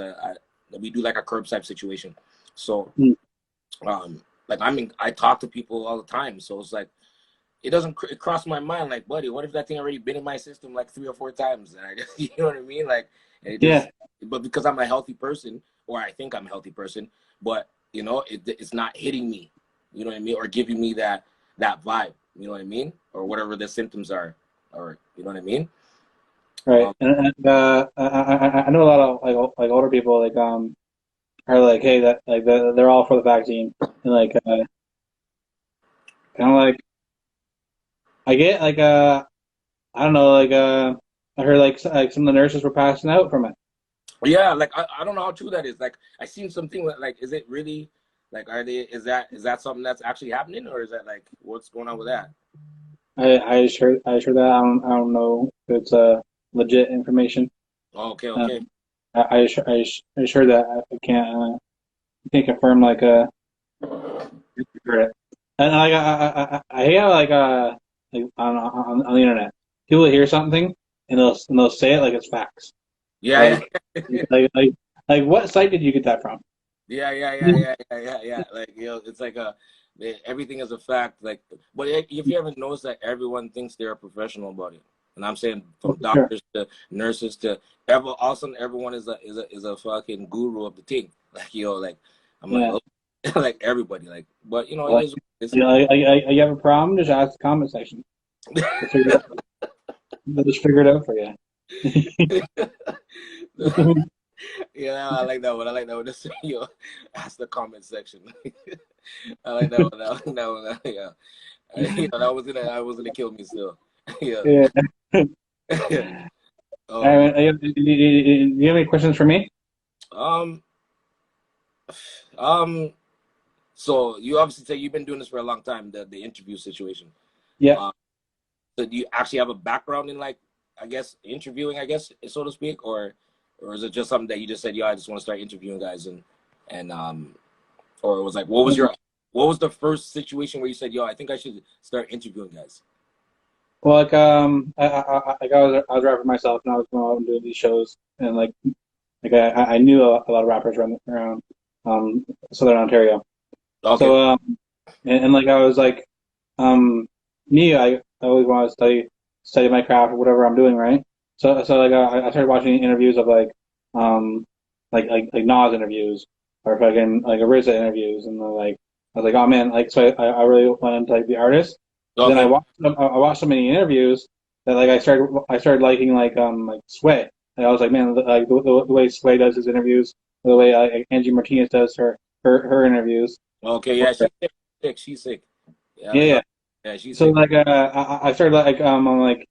we do like a curbside situation, so Mm. like, I talk to people all the time, so it's like, it doesn't cross my mind, like, buddy, what if that thing already been in my system like 3 or 4 times, and I just, you know what I mean, like, and it Yeah, just, but because I'm a healthy person, or I think I'm a healthy person, but it's not hitting me, you know what I mean, or giving me that vibe. You know what I mean? Or whatever the symptoms are, or you know what I mean? Right. Um, I know a lot of like older people are like, hey, that like they're all for the vaccine, and like kind of like I get I don't know I heard like some of the nurses were passing out from it. yeah, like I don't know how true that is. Like I seen something like, is it really like, are they, is that something that's actually happening, or is that like what's going on with that? I just heard that I don't know if it's legit information. Oh, okay, Uh, okay. I just heard that I can't confirm heard it. And like I hate how like on the internet people hear something and they'll say it like it's facts. Yeah, Like yeah. like like what site did you get that from? Yeah, yeah, yeah, yeah, yeah, yeah, yeah. Like, it's like everything is a fact. Like, but if you ever notice that everyone thinks they're a professional about it, and I'm saying Oh, from for sure. doctors to nurses to all of a sudden everyone is a fucking guru of the thing. Like, like I'm like, Yeah. oh, like everybody, like, but it Like, is. It's, you have a problem? Just ask the comment section. They'll figure it out. They'll just figure it out for you. yeah, I like that one. I like that one. Just, ask the comment section. I like that one. I like that one. Yeah. That was gonna kill me still. Yeah. Yeah. Oh man. Do you have any questions for me? Um. Um. So you obviously say you've been doing this for a long time. The interview situation. Yeah. Um. So do you actually have a background in, like, I guess interviewing, I guess, so to speak, or is it just something that you just said, yeah, I just want to start interviewing guys, and or it was like, what was the first situation where you said, yo, I think I should start interviewing guys? Well, I was rapping myself, and I was going out and doing these shows, and I knew a lot of rappers around Southern Ontario. Okay. So and like I was like me, I always want to study my craft or whatever I'm doing, right? So I started watching interviews of like Nas interviews or fucking like RZA interviews, and like I was like, oh man, like so I really went into like the artist. But then Okay. I watched so many interviews that like I started liking like Sway. And I was like, man, like the way Sway does his interviews, the way Angie Martinez does her interviews. Okay. Yeah, she's sick. She's sick. Yeah, Yeah, like, yeah. yeah, she's So sick. like I started I'm like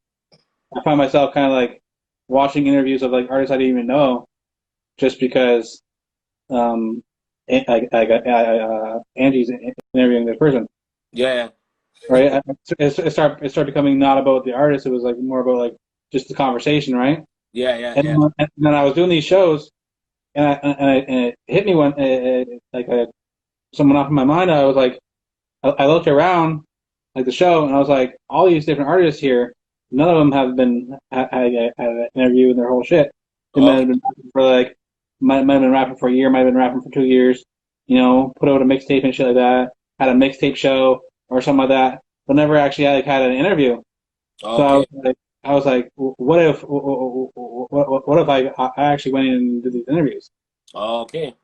I found myself kind of like watching interviews of like artists I didn't even know just because um Angie's interviewing this person, Yeah, right? It started becoming not about the artist. It was like more about like just the conversation, right? yeah, yeah, yeah. And then I was doing these shows, and it hit me when someone off in my mind. I was like, I looked around like the show, and I was like, all these different artists here, none of them have been had an interview in their whole shit. They might Okay. have been rapping for like might have been rapping for a year, might have been rapping for 2 years. Put out a mixtape and shit like that. Had a mixtape show or something like that, but never actually had an interview. So Okay. I was like, what if I actually went in and did these interviews? Okay.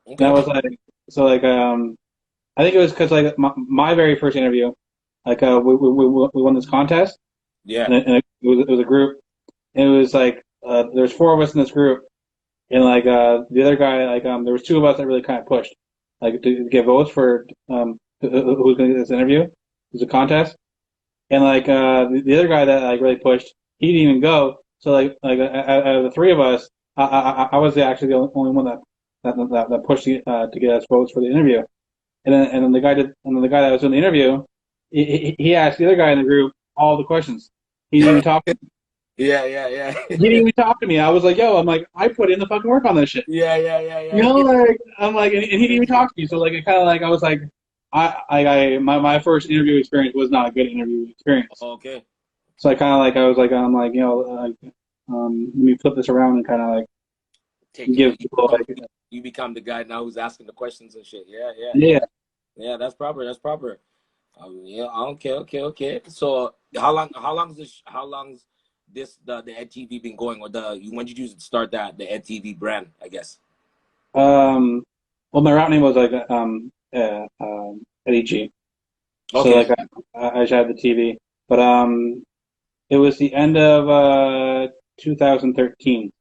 And I Okay. was like, so like I think it was because like my very first interview, like we won this contest, Yeah. and it was a group. And it was like there's four of us in this group, and like the other guy, like there was two of us that really kind of pushed, like to get votes for who's going to get this interview. It was a contest, and like the other guy that like really pushed, he didn't even go. So out of the three of us, I was actually the only one that pushed to get us votes for the interview. And then the guy that was doing the interview, he asked the other guy in the group all the questions. He didn't even talk. Yeah, yeah, yeah. He didn't even talk to me. I was like, yo, I'm like, I put in the fucking work on this shit. Yeah, yeah, yeah, yeah. Like I'm like, and he didn't even talk to me. So like, it kind of like I was like, my first interview experience was not a good interview experience. Okay. So I kind of like I was like, I'm like, let me flip this around and kind of like Take give people like, you become the guy now who's asking the questions and shit. Yeah, yeah, yeah. yeah. Yeah, that's proper. That's proper. Yeah, okay, okay, okay. So how long's this the Ed TV been going, or when did you start the Ed TV brand, I guess? Um, well, my rap name was like Eddie G. So Okay. like I just had the TV, but it was the end of 2013.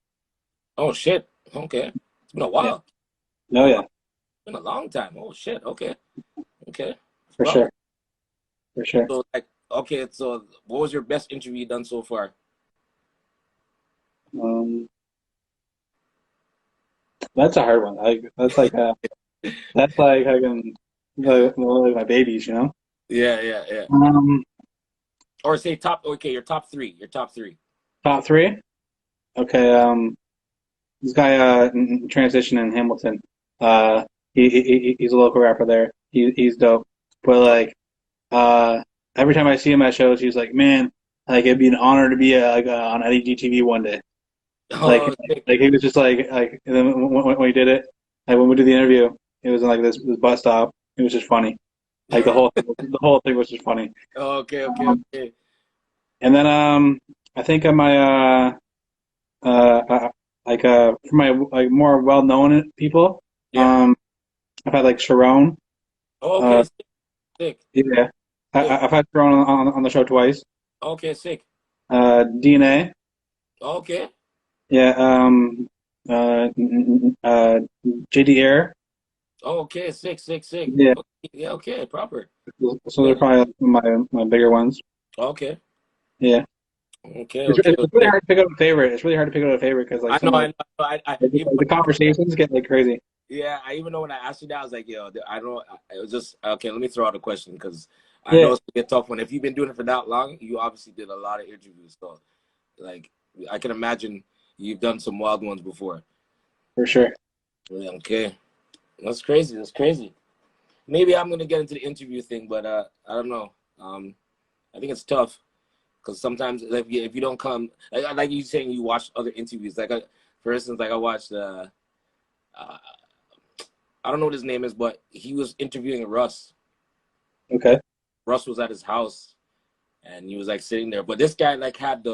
Oh shit. Okay. It's been a Yeah. while. No, Oh, yeah, wow. It's been a long time. Oh shit. Okay. Okay. for Well, sure, for sure. so like, okay. So, what was your best interview you done so far? Um, that's a hard one. That's like I can like my babies, you know. Yeah, yeah, yeah. Um, Or say top. Okay, your top three. Your top three. top three. Okay. This guy transition in Hamilton. He's a local rapper there. He's dope. But like every time I see him at shows, he's like, man, like it'd be an honor to be on IDGTV one day. Like Oh, sick. like he was just like and then when he did it, like when we did the interview, it was in like this bus stop. It was just funny. Like the whole thing was just funny. Okay, okay, Um, okay. and then I think of my for my like more well known people, Yeah. um I've had like Sharon. Okay, Uh, sick, sick, yeah, sick. I've had Sharon on the show twice. Okay, sick. DNA. Okay. Yeah. JD Air. Okay, sick, sick, sick. Yeah. Okay, yeah, okay, proper. So they're Okay, probably like my bigger ones. okay, Yeah. okay, It's, okay, it's really okay. hard to pick out a favorite. It's really hard to pick out a favorite because like I some know, of I know. Even the when I asked you that, conversations get like crazy. yeah, I even know when I asked you that, I was like, yo, I don't. It was just okay. Let me throw out a question because I know Yeah, it's gonna be a tough one. If you've been doing it for that long, you obviously did a lot of interviews. So, like, I can imagine you've done some wild ones before. for sure. Yeah, okay, that's crazy. That's crazy. Maybe I'm gonna get into the interview thing, but I don't know. I think it's tough because sometimes if you don't come, like you saying, you watch other interviews. Like, for instance, like I watched. Uh, I don't know what his name is, but he was interviewing Russ. Okay. Russ was at his house, and he was like sitting there. But this guy like had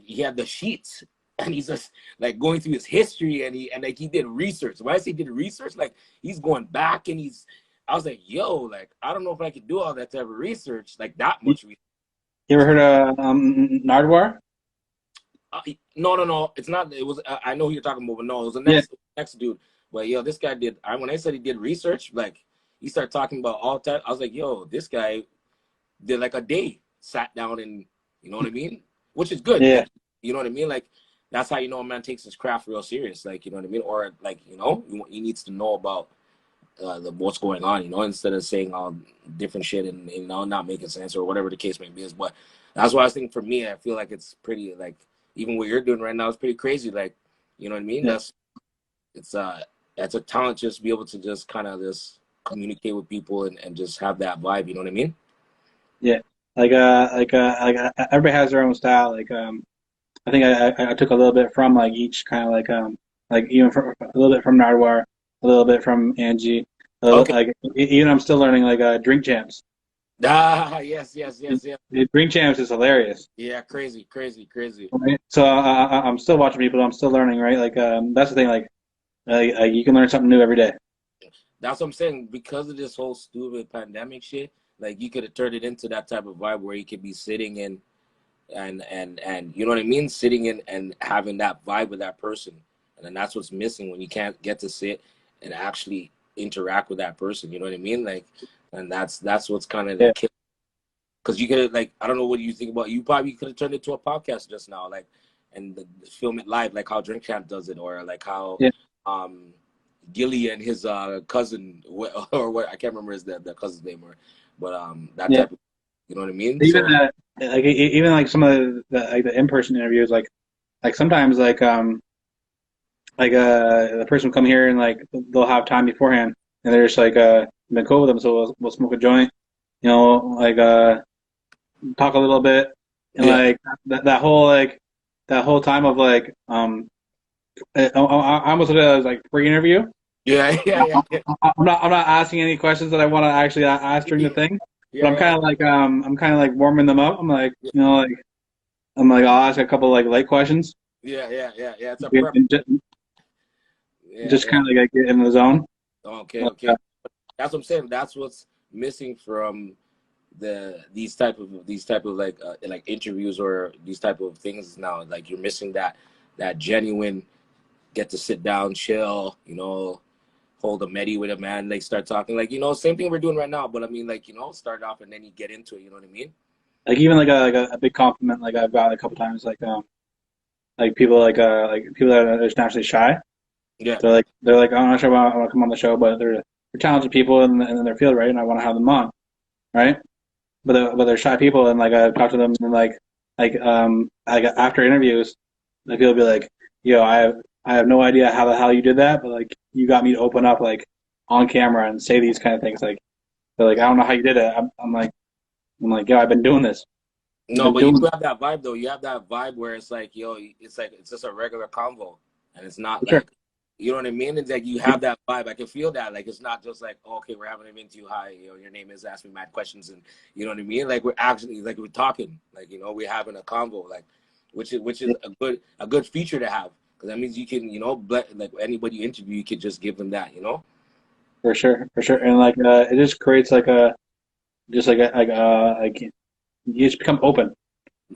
he had the sheets, and he's just like going through his history, and like he did research. When I say did research, like he's going back and he's. I was like, yo, like I don't know if I could do all that type of research, like that You much research. ever heard of Nardwar? No, no, no. It's not. It was. I know who you're talking about, but no, it was the Yeah. next dude. But yo, this guy did. When I said he did research, like he started talking about all time. I was like, yo, this guy did like a day, sat down and you know what I mean, which is good. Yeah. Like you know what I mean. Like that's how you know a man takes his craft real serious. Like you know what I mean, or like he needs to know about what's going on. You know, instead of saying all different shit and not making sense or whatever the case may be. Is but that's why I think for me, I feel like it's pretty like even what you're doing right now is pretty crazy. Like you know what I mean. Yeah. It's that's a talent just to be able to just kind of just communicate with people and just have that vibe. You know what I mean? Yeah. Everybody has their own style. I think I took a little bit from like each kind of like even a little bit from Nardwar, a little bit from Angie. Okay. Even I'm still learning Drink Champs. Ah, yes, yes, yes, yes. Drink Champs is hilarious. Yeah, crazy, crazy, crazy. Right? So I'm still watching people. I'm still learning. Right? That's the thing. You can learn something new every day. That's what I'm saying. Because of this whole stupid pandemic shit, like you could have turned it into that type of vibe where you could be sitting in and you know what I mean, sitting in and having that vibe with that person, and then that's what's missing when you can't get to sit and actually interact with that person. You know what I mean? Like, and that's what's kind of Yeah. like because you could like I don't know what you think about. You probably could have turned it to a podcast just now, like and film it live, like how Drink Champ does it, or like how Yeah. um Gilly and his cousin or what I can't remember his the cousin's name or but that Yeah. type of you know what I mean. Even So even like some of the in-person interviews, like sometimes the person will come here and like they'll have time beforehand and they're just like been cool with them, so we'll smoke a joint, you know, talk a little bit, and yeah, like that whole time of I almost look at it as like pre-interview. yeah, yeah, yeah, I'm not asking any questions that I want to actually ask during yeah, the thing, but yeah, yeah, I'm kind of like warming them up. I'm like, yeah, you know, I'm like I'll ask a couple like light questions yeah, yeah, yeah, yeah. It's a prep. and Yeah, just yeah. kind of like get in the zone. Okay, okay. That's what I'm saying. That's what's missing from these type of like interviews or these type of things now. Like you're missing that genuine get to sit down, chill, hold a medi with a man, like start talking, like same thing we're doing right now. But I mean, like start off and then you get into it. You know what I mean? Like even like a big compliment like I've got a couple times like people like people that are just naturally shy. Yeah, They're like oh, I'm not sure I want to come on the show, but they're talented people in their field, right? And I want to have them on, right? But they're shy people, and like I talk to them, and like after interviews, like people be like, "Yo, I have no idea how the hell you did that, but like you got me to open up like on camera and say these kind of things." Like they're like, "I don't know how you did it." I'm like, "Yo, I've been doing this. I've no, been but you doing have that vibe though. You have that vibe where it's like, it's just a regular convo, and it's not it." Sure. like, you know what I mean? It's like you have that vibe. I can feel that. Like it's not just like, oh, okay, we're having an interview. Hi, your name is. Ask me mad questions, and you know what I mean. Like we're actually like we're talking. Like we're having a convo. Like which is a good feature to have, because that means you can like anybody you interview, you can just give them that. For sure, for sure, and like it just creates like a just like you just become open,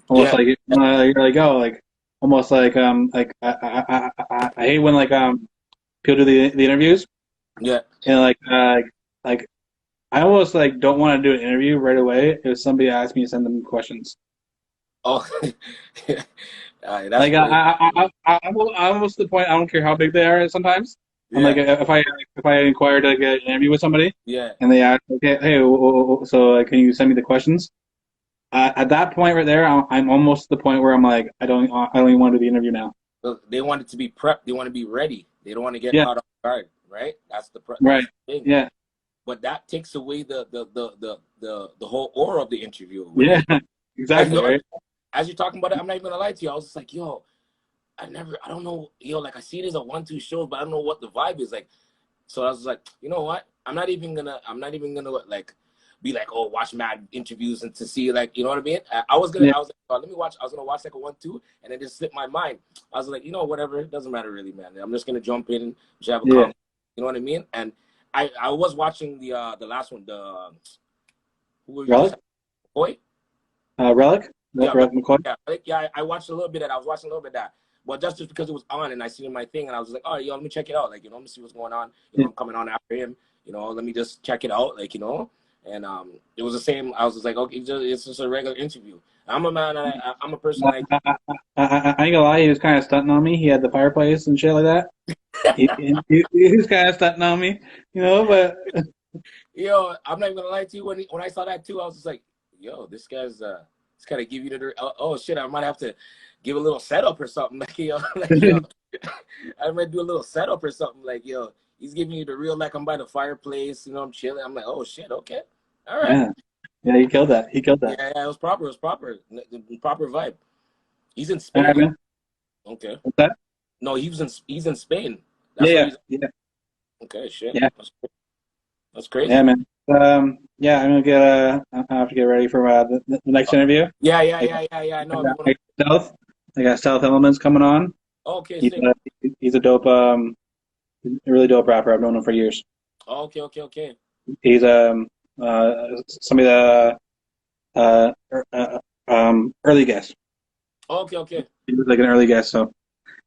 almost Yeah, like you're like oh like almost like I hate when like people do the interviews yeah. and like I almost like don't want to do an interview right away if somebody asks me to send them questions. Oh, that's Like crazy. I'm almost to the point I don't care how big they are sometimes. I'm like Yeah, if I inquire to get an interview with somebody yeah. and they ask okay hey so can you send me the questions? At that point right there, I'm almost to the point where I'm like, I don't even want to do the interview now. So they want it to be prepped. They want to be ready. They don't want to get Yeah, caught off guard, right? right. That's the thing. Yeah, But that takes away the whole aura of the interview. When yeah, you exactly, right? as you're talking about it, I'm not even gonna lie to you. I was just like, yo, I don't know, like I see it as a 1-2 shows, but I don't know what the vibe is like. So I was like, you know what? I'm not even gonna like be like, oh, watch mad interviews and to see like, you know what I mean? Yeah, I was like, oh, let me watch. I was gonna watch like a 1-2, and it just slipped my mind. I was like, whatever, it doesn't matter really, man. I'm just gonna jump in, just have a yeah. comment. You know what I mean? And I was watching the last one, who were you just Relic, boy? Relic, Yeah, Relic McCoy. I watched a little bit of that. I was watching a little bit of that. But that's just because it was on and I seen my thing and I was like, oh, yo, let me check it out. Like, let me see what's going on. Yeah, I'm coming on after him. Let me just check it out. Like, and it was the same. I was just like, okay, it's just a regular interview. I'm a man. I'm a person like, I ain't gonna lie, he was kind of stunting on me. He had the fireplace and shit like that. He was kind of stunting on me, but I'm not even gonna lie to you. When I saw that too, I was just like, yo, this guy's it's kind of give you the oh shit, I might have to give a little setup or something. Like I might do a little setup or something. Like he's giving you the real like I'm by the fireplace. I'm chilling. I'm like, oh shit, okay, all right. yeah, yeah, he killed that. He killed that. Yeah, it was proper. It was proper. The proper vibe. He's in All Spain, right, right? man. Okay. What's that? No, he's in Spain. That's why Yeah, he's yeah, okay. Shit, yeah, that's yeah, crazy. man. Yeah, I have to get ready for the next interview. Yeah, yeah, I yeah, yeah, yeah. I I know. got Stealth. I got Stealth Elements coming on. Okay, He's sick. he's a dope, a really dope rapper. I've known him for years. Okay, okay, okay. He's somebody that early guest. Okay, okay. He was like an early guest, so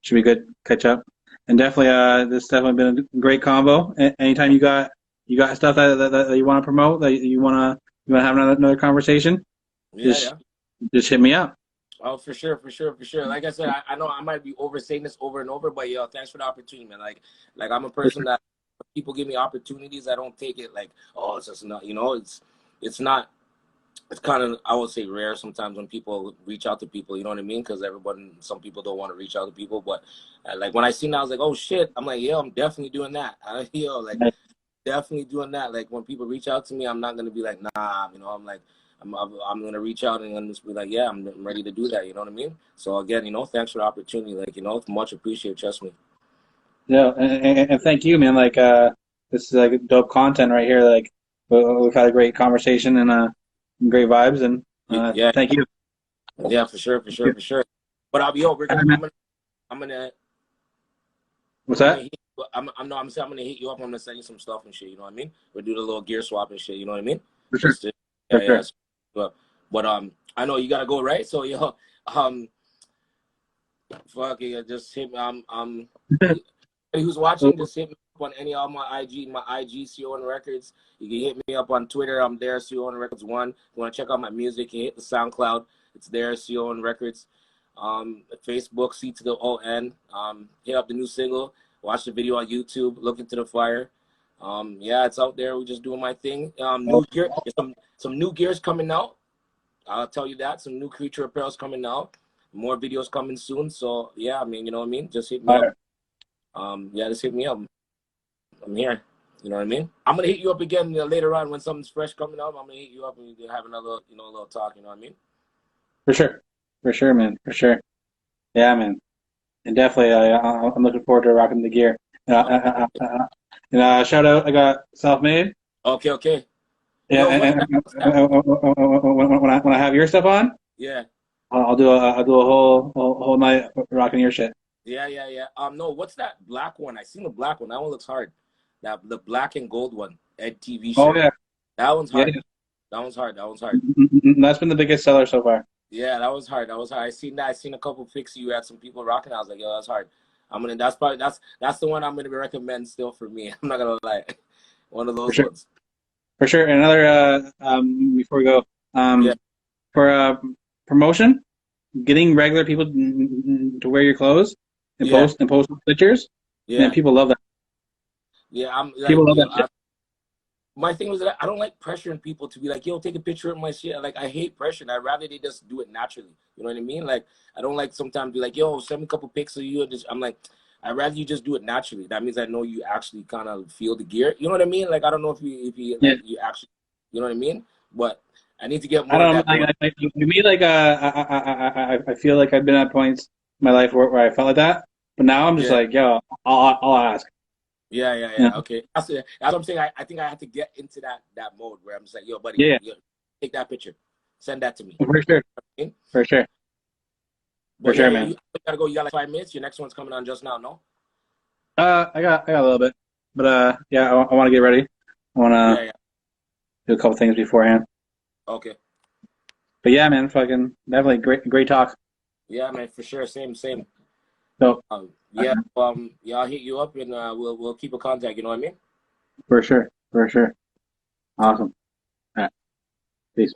should be good catch up. And definitely, this definitely been a great combo. Anytime you got stuff that you want to promote, that you want to have another conversation, Yeah, just yeah. just hit me up. Oh, for sure, for sure, for sure. Like I said, I know I might be oversaying this over and over, but thanks for the opportunity, man. Like I'm a For person sure. that people give me opportunities, I don't take it like, oh, it's just not, it's not. It's kind of, I would say, rare sometimes when people reach out to people. You know what I mean? Because some people don't want to reach out to people, but like when I seen that, I was like, oh shit. I'm like, I'm definitely doing that. Like definitely doing that. Like when people reach out to me, I'm not gonna be like, nah. I'm like, I'm gonna reach out and just be like, yeah, I'm ready to do that. You know what I mean? So again, thanks for the opportunity. Like, much appreciated. Trust me. Yeah, and thank you, man. Like, this is like dope content right here. Like, we've had a great conversation and great vibes, and Yeah, thank you. yeah, for sure, for sure, for sure. But we're All right, gonna, man. I'm gonna, What's I'm gonna that? hit I'm saying I'm gonna hit you up. I'm gonna send you some stuff and shit. You know what I mean? We'll do the little gear swap and shit. You know what I mean? For sure. Just For yeah, sure. but I know you gotta go, right? So yo, fuck it, just hit me. Who's watching? Just hit me up on any of my IG CO Records. You can hit me up on Twitter. I'm there, CO Records 1. If you want to check out my music, you hit the SoundCloud. It's there, CO Records. Facebook, C to the ON. Hit up the new single. Watch the video on YouTube. Look into the fire. Yeah, it's out there. We're just doing my thing. New gear. There's some new gears coming out. I'll tell you that. Some new creature apparel's coming out. More videos coming soon. So yeah, I mean, you know what I mean? Just hit me up. Yeah, just hit me up. I'm here. You know what I mean? I'm gonna hit you up again later on when something's fresh coming up. I'm gonna hit you up and we can have another, a little talk. You know what I mean? For sure, man. For sure. Yeah, man. And definitely, I'm looking forward to rocking the gear. Shout out, I got Self-Made. Okay. Yeah, Yo, when I have your stuff on, yeah. I'll do a whole night rocking your shit. Yeah. No, what's that black one? I seen the black one. That one looks hard. The black and gold one. Ed TV shirt. Oh yeah, That one's hard. yeah. That one's hard. That's been the biggest seller so far. Yeah, that was hard. I seen that. I seen a couple pics you had some people rocking. I was like, yo, that's hard. That's the one I'm gonna recommend still for me. I'm not gonna lie. One of those ones. For sure. And another before we go, Yeah. for promotion, getting regular people to wear your clothes and Yeah. post pictures. Yeah. And people love that. Yeah, I'm like, People love yo, that shit. my thing was that I don't like pressuring people to be like, yo, take a picture of my shit. Like, I hate pressure. I'd rather they just do it naturally. You know what I mean? Like, I don't like sometimes be like, yo, send me a couple pics of you. And I'm like, I'd rather you just do it naturally. That means I know you actually kind of feel the gear. You know what I mean? Like, I don't know if you Yeah. like, you actually, you know what I mean? But I need to get more I don't of know. that. To me, like, I feel like I've been at points in my life where I felt like that, but now I'm just Yeah. like, yo, I'll ask. Yeah. Okay. That's what I'm saying. I think I have to get into that mode where I'm just like, yo, buddy, Yeah. yo, take that picture. Send that to me. For sure. For sure. But sure, yeah, man. you gotta go. You got like 5 minutes. Your next one's coming on just now, no? I got a little bit, but yeah, I want to get ready. I want to Yeah. do a couple things beforehand. Okay. But yeah, man, fucking definitely great talk. Yeah, man, for sure. Same. So Yeah, I'll hit you up and we'll keep in contact. You know what I mean? for sure. Awesome. All right. Peace.